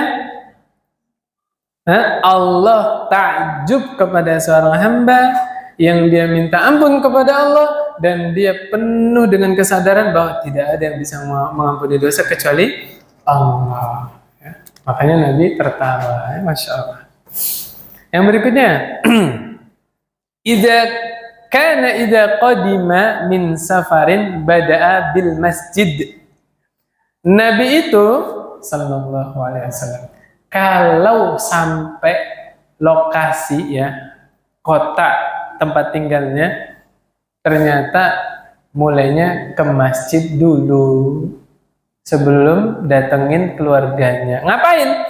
Allah takjub kepada seorang hamba yang dia minta ampun kepada Allah dan dia penuh dengan kesadaran bahwa tidak ada yang bisa mengampuni dosa kecuali Allah. Ya. Makanya Nabi tertawa, masya Allah. Yang berikutnya, idza qadima min safarin bada'a bil masjid. Nabi itu sallallahu alaihi wasallam kalau sampai lokasi ya, kota tempat tinggalnya, ternyata mulainya ke masjid dulu sebelum datengin keluarganya. Ngapain?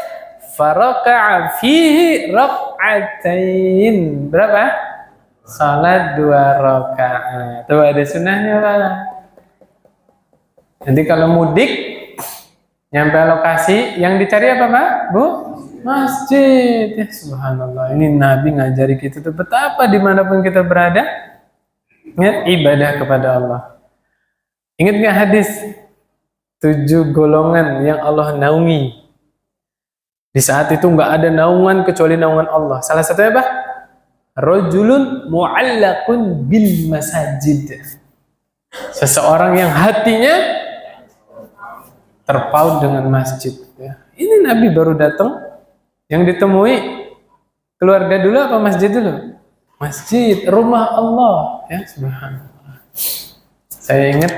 Faraka'a fihi rak'atain. Berapa? Salat 2 rakaat. Tuh ada sunnahnya Pak. Nanti kalau mudik nyampe lokasi yang dicari apa Pak? Bu? Masjid. Ya, subhanallah. Ini Nabi ngajari kita tuh betapa dimanapun kita berada, ingat ibadah kepada Allah. Ingat nggak hadis 7 golongan yang Allah naungi? Di saat itu nggak ada naungan kecuali naungan Allah. Salah satunya apa? Rajulun mu'allaqun bil masajid. Seseorang yang hatinya terpaut dengan masjid. Ya. Ini Nabi baru datang, yang ditemui keluarga dulu apa masjid dulu? Masjid, rumah Allah. Ya, subhanallah. Saya ingat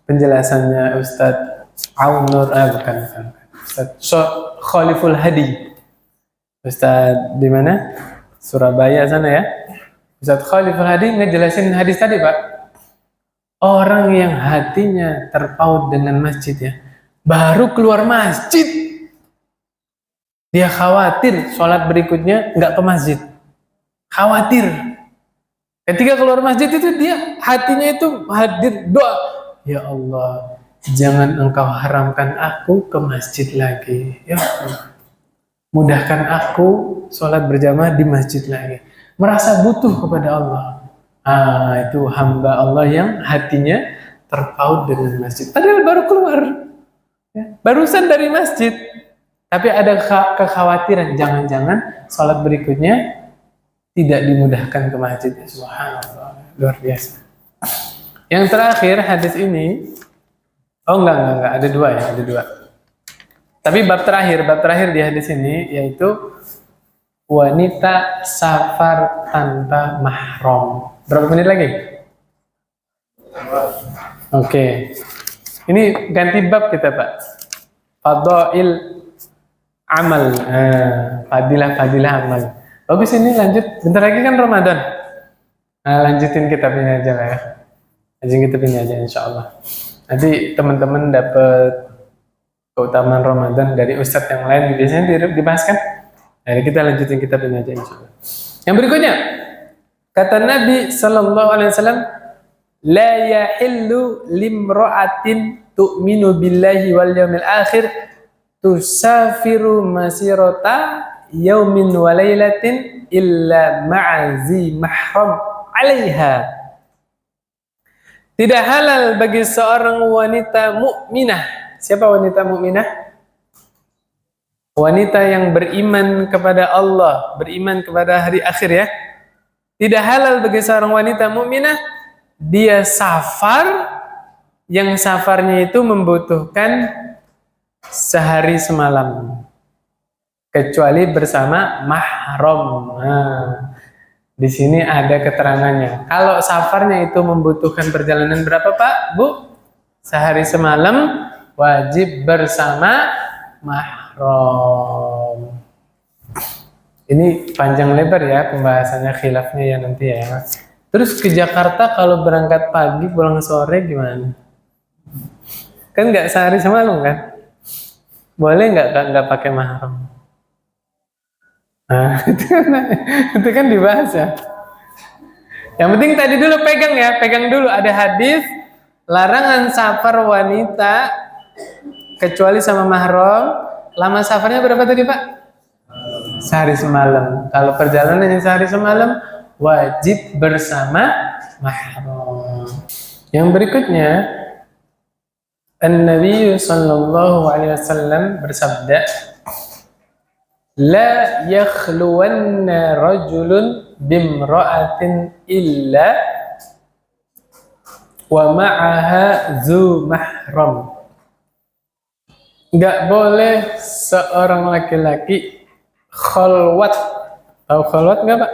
penjelasannya Ustadz Aunur, bukan. Ustadz Khaliful Hadi. Ustadz di mana? Surabaya sana ya. Ustadz Khaliful Hadi ngejelasin hadis tadi Pak. Orang yang hatinya terpaut dengan masjid ya, baru keluar masjid dia khawatir sholat berikutnya nggak ke masjid. Khawatir. Ketika keluar masjid itu dia hatinya itu hadir doa. Ya Allah, jangan engkau haramkan aku ke masjid lagi. Ya Allah, mudahkan aku sholat berjamaah di masjid lagi. Merasa butuh kepada Allah. Itu hamba Allah yang hatinya terpaut dengan masjid. Padahal baru keluar, ya, barusan dari masjid. Tapi ada kekhawatiran, jangan-jangan sholat berikutnya tidak dimudahkan ke masjid. Subhanallah, luar biasa. Yang terakhir hadis ini, enggak, ada 2 ya, ada 2. Tapi bab terakhir di hadis ini yaitu wanita safar tanpa mahram. Berapa menit lagi? Oke. Ini ganti bab kita Pak. Fadail amal. Fadilah amal. Bagus, ini lanjut. Bentar lagi kan Ramadan. Lanjutin kitabnya aja lah ya. Lanjutin kitabnya aja insya Allah. Nanti teman-teman dapat keutamaan Ramadan dari ustadz yang lain. Biasanya dibahas kan? Nah, kita lanjutin kitabnya aja insya Allah. Yang berikutnya, kata Nabi Sallallahu Alaihi Wasallam, la yahillu limra'atin tu'minu billahi wal yawmil akhir tusafiru masirata yaumin wa laylatin illa ma'azi mahram 'alaiha. Tidak halal bagi seorang wanita mukminah. Siapa wanita mukminah? Wanita yang beriman kepada Allah, beriman kepada hari akhir ya. Tidak halal bagi seorang wanita mukminah dia safar, yang safarnya itu membutuhkan sehari semalam, kecuali bersama mahram. Di sini ada keterangannya. Kalau safarnya itu membutuhkan perjalanan berapa Pak, Bu? Sehari semalam, wajib bersama mahram. Ini panjang lebar ya pembahasannya, khilafnya ya nanti ya. Terus ke Jakarta kalau berangkat pagi pulang sore gimana? Kan nggak sehari semalam kan? Boleh nggak pakai mahram? Itu kan dibahas ya. Yang penting tadi dulu pegang dulu. Ada hadis larangan safar wanita kecuali sama mahram. Lama safarnya berapa tadi Pak? Sehari semalam. Kalau perjalanannya sehari semalam, wajib bersama mahram. Yang berikutnya, An-Nabi sallallahu alaihi wasallam bersabda, la yakhluwanna rajulun bimra'atin illa wa ma'aha zu mahram. Nggak boleh seorang laki-laki khalwat. Tahu khalwat nggak Pak?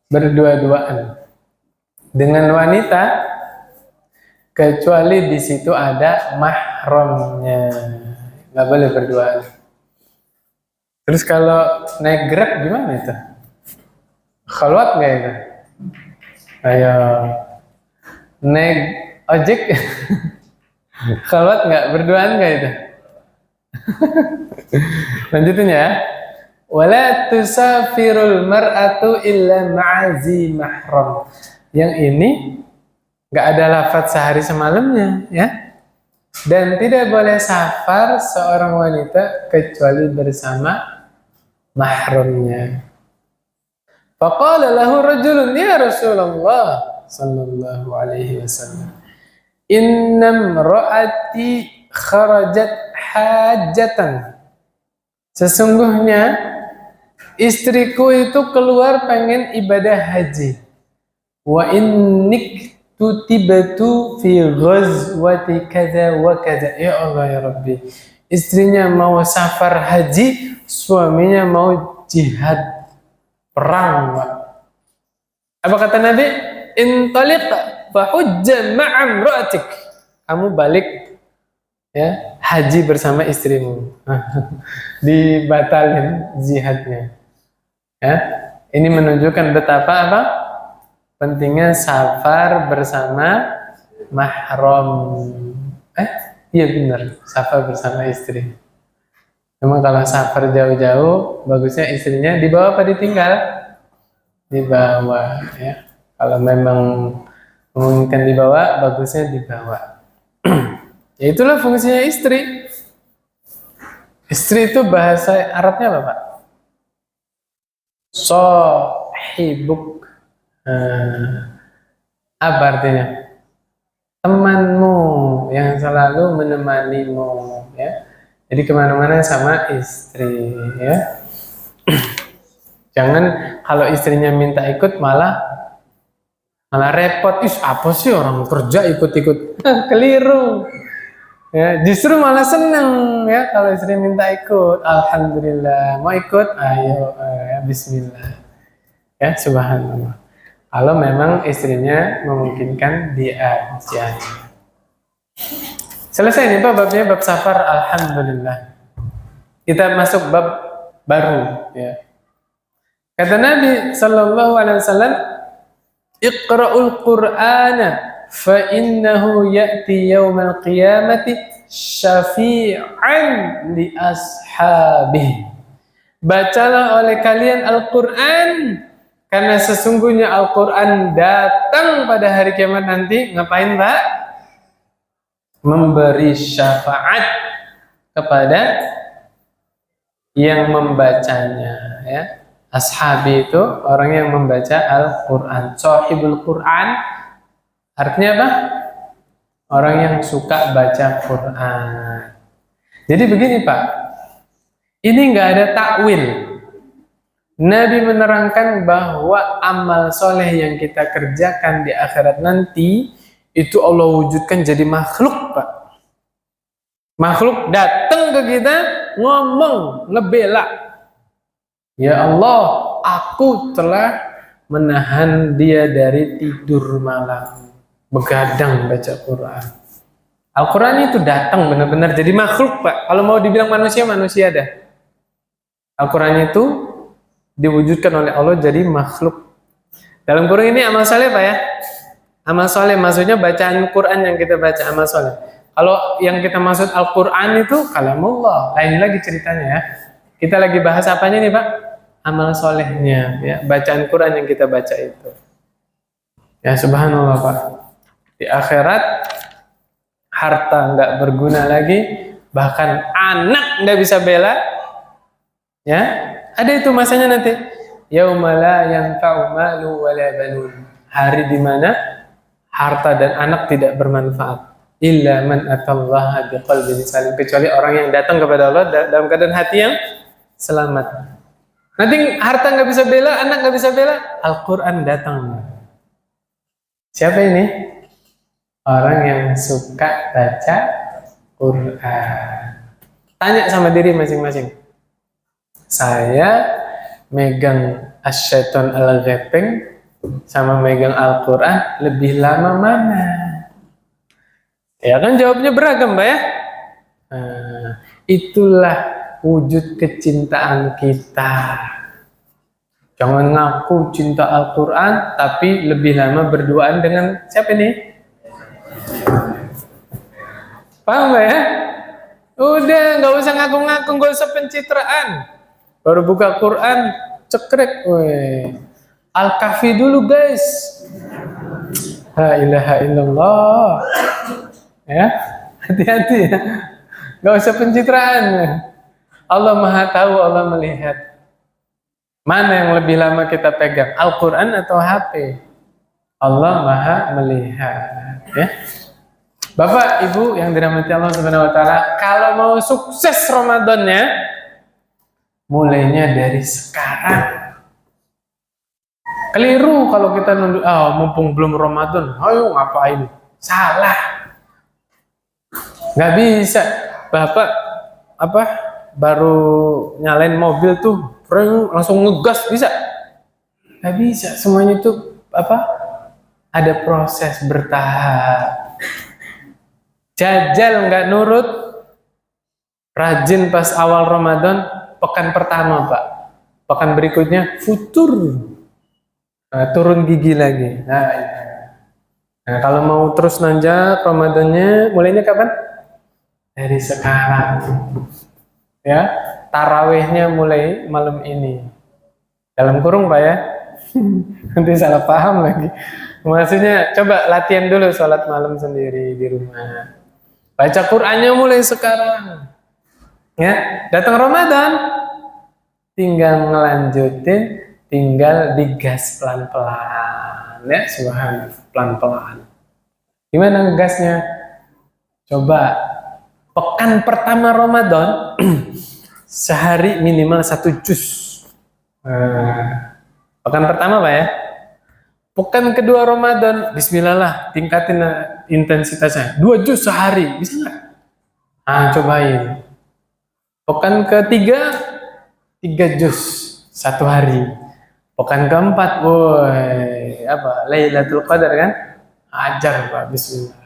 Berdua-duaan dengan wanita kecuali di situ ada mahramnya. Nggak boleh berduaan. Terus kalau naik Grab gimana itu? Khalwat nggak itu? Ayo naik ojek khalwat nggak? Berduaan nggak itu? Lanjutin ya. Wala tusafirul mar'atu illa ma'azi mahram. Yang ini nggak ada lafaz sehari semalamnya ya. Dan tidak boleh safar seorang wanita kecuali bersama mahramnya. Faqala lahu rajulun ya Rasulullah sallallahu alaihi wasallam. Inna imra'ati kharajat hajatan. Sesungguhnya istriku itu keluar pengen ibadah haji. Wa innik tutibatu fi ghazwati kadza wa kadza. Ya Allah ya Rabbi. Istrinya mau safar haji, suaminya mau jihad perang. Apa kata Nabi? Intaliq fa hujja ma'a imra'atik. Kamu balik ya, haji bersama istrimu. Dibatalin jihadnya. Ya. Ini menunjukkan betapa apa? Pentingnya safar bersama mahram. Iya benar, safar bersama istri. Memang kalau safar jauh-jauh, bagusnya istrinya dibawa apa ditinggal? Dibawa ya. Kalau memang memungkinkan dibawa, bagusnya dibawa. Ya itulah fungsinya istri. Istri itu bahasa Arabnya apa Pak? Sohibuk. Apa artinya? Temanmu yang selalu menemanimu ya. Jadi kemana-mana sama istri ya. Jangan kalau istrinya minta ikut malah repot. Apa sih orang kerja ikut-ikut? Keliru. Ya, justru malah seneng ya kalau istri minta ikut. Alhamdulillah, mau ikut? Ayo, ya, bismillah. Ya, subhanallah. Kalau memang istrinya memungkinkan diajak. Selesai nih Pak babnya, bab safar. Alhamdulillah. Kita masuk bab baru ya. Kata Nabi sallallahu alaihi wasallam, "Iqra'ul Qur'ana fa innahu ya'ti yaumal qiyamati syafi'an li ashabihi." Bacalah oleh kalian Al-Qur'an karena sesungguhnya Al-Qur'an datang pada hari kiamat nanti. Ngapain Pak? Memberi syafaat kepada yang membacanya ya. Ashabi itu orang yang membaca Al-Qur'an. Sahibul Qur'an artinya apa? Orang yang suka baca Quran. Jadi begini Pak, ini nggak ada takwil. Nabi menerangkan bahwa amal soleh yang kita kerjakan di akhirat nanti itu Allah wujudkan jadi makhluk Pak. Makhluk datang ke kita ngomong, ngebela. Ya Allah, aku telah menahan dia dari tidur malam, begadang baca Quran. Al-Quran itu datang benar-benar jadi makhluk Pak. Kalau mau dibilang manusia, manusia dah. Al-Quran itu diwujudkan oleh Allah jadi makhluk. Dalam kurung ini amal soleh Pak ya. Amal soleh maksudnya bacaan Quran yang kita baca, amal soleh. Kalau yang kita maksud Al-Quran itu kalamullah, lain lagi ceritanya ya. Kita lagi bahas apanya nih Pak? Amal solehnya ya, bacaan Quran yang kita baca itu. Ya subhanallah Pak. Di akhirat harta nggak berguna lagi, bahkan anak nggak bisa bela. Ya, ada itu masanya nanti. Yauma la yanfa'u malu wala banun. Hari di mana harta dan anak tidak bermanfaat. Illa man atallaha biqalbin salim, kecuali orang yang datang kepada Allah dalam keadaan hati yang selamat. Nanti harta nggak bisa bela, anak nggak bisa bela, Al-Quran datang. Siapa ini? Orang yang suka baca Quran. Tanya sama diri masing-masing. Saya megang Asyaiton Al-Ghepeng sama megang Al-Quran lebih lama mana? Ya kan jawabnya beragam, Mbak ya? Nah, itulah wujud kecintaan kita. Jangan ngaku cinta Al-Quran, tapi lebih lama berduaan dengan siapa nih? Paham nggak ya? Udah, nggak usah ngaku-ngaku, nggak usah pencitraan. Baru buka Quran, cekrek, weh. Al-Kahfi dulu guys. La ilaha illallah. Ya, hati-hati ya. Nggak usah pencitraan. Allah Maha tahu, Allah melihat. Mana yang lebih lama kita pegang, Al-Quran atau HP? Allah Maha melihat. Ya. Bapak, Ibu yang dirahmati Allah Subhanahu wa taala, kalau mau sukses Ramadannya, mulainya dari sekarang. Keliru kalau kita nunduk, mumpung belum Ramadan, ayo ngapain? Salah. Nggak bisa. Bapak baru nyalain mobil tuh, langsung ngegas, bisa? Nggak bisa. Semuanya itu ada proses bertahap. Jajal nggak nurut, rajin pas awal Ramadan, pekan pertama Pak, pekan berikutnya futur, turun gigi lagi. Nah, kalau mau terus nanjak Ramadannya, mulainya kapan? Dari sekarang. Ya, tarawihnya mulai malam ini. Dalam kurung Pak ya, nanti salah paham lagi. Maksudnya coba latihan dulu sholat malam sendiri di rumah. Baca Qur'annya mulai sekarang. Ya, datang Ramadan, tinggal ngelanjutin, tinggal digas pelan-pelan. Ya, subhanallah, pelan-pelan. Gimana ngegasnya? Coba pekan pertama Ramadan, sehari minimal 1 juz. Pekan pertama Pak ya. Pekan kedua Ramadan, bismillah lah, tingkatin intensitasnya. 2 juz sehari, bisa nggak? Cobain. Pekan ketiga, 3 juz 1 hari. Pekan keempat, Lailatul Qadar kan? Ajar Pak, bismillah.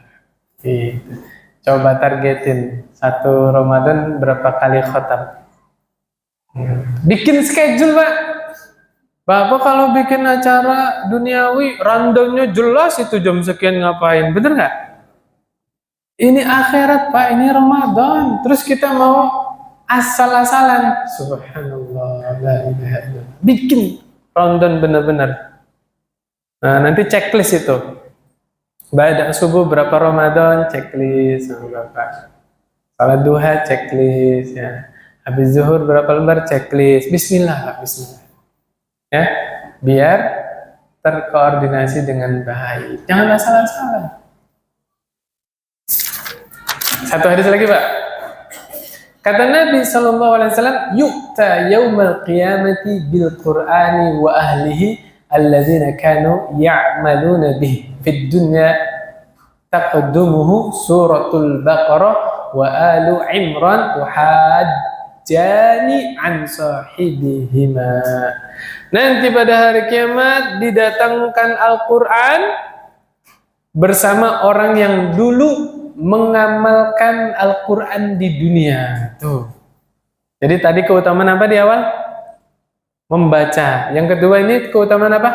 Coba targetin 1 Ramadan berapa kali khatam. Bikin schedule Pak. Bapak kalau bikin acara duniawi, rundownnya jelas itu jam sekian ngapain, bener nggak? Ini akhirat Pak, ini Ramadan. Terus kita mau asal-asalan. Subhanallah, la ilaha illallah. Bikin rundown bener-bener. Nah, nanti checklist itu. Badak subuh berapa Ramadan, checklist sama Bapak. Salat duha, checklist ya. Habis zuhur berapa lembar, checklist. Bismillah Pak, bismillah. Ya, biar terkoordinasi dengan baik. Jangan asal-asalan. Satu hadis lagi Pak. Kata Nabi SAW, "Yu'ta yaumal qiyamati bil Qur'ani wa ahlihi alladzina kanu ya'maluna bihi fid dunya taqaddumuhu suratul Baqarah wa alu Imran wa hajjani an sahibihima." Nanti pada hari kiamat didatangkan Al-Quran bersama orang yang dulu mengamalkan Al-Quran di dunia. Tuh. Jadi tadi keutamaan apa di awal? Membaca. Yang kedua ini keutamaan apa?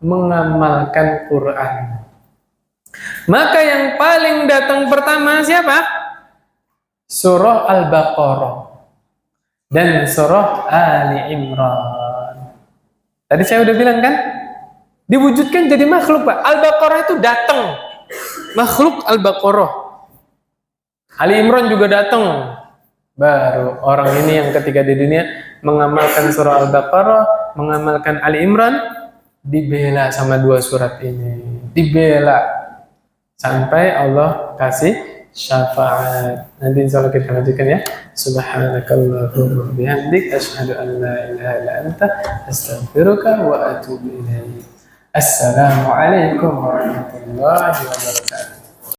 Mengamalkan Quran. Maka yang paling datang pertama siapa? Surah Al-Baqarah dan surah Ali Imran. Tadi saya udah bilang kan, diwujudkan jadi makhluk Pak. Al-Baqarah itu datang, makhluk Al-Baqarah. Ali Imran juga datang. Baru orang ini yang ketiga di dunia mengamalkan surah Al-Baqarah, mengamalkan Ali Imran, dibela sama 2 surat ini. Dibela sampai Allah kasih syafaat. Nanti insya Allah kita lanjutkan ya. Subhanakallahumma bihamdik asyhadu an la ilaha illa anta astaghfiruka wa atubu ilaik. Assalamualaikum warahmatullahi wabarakatuh.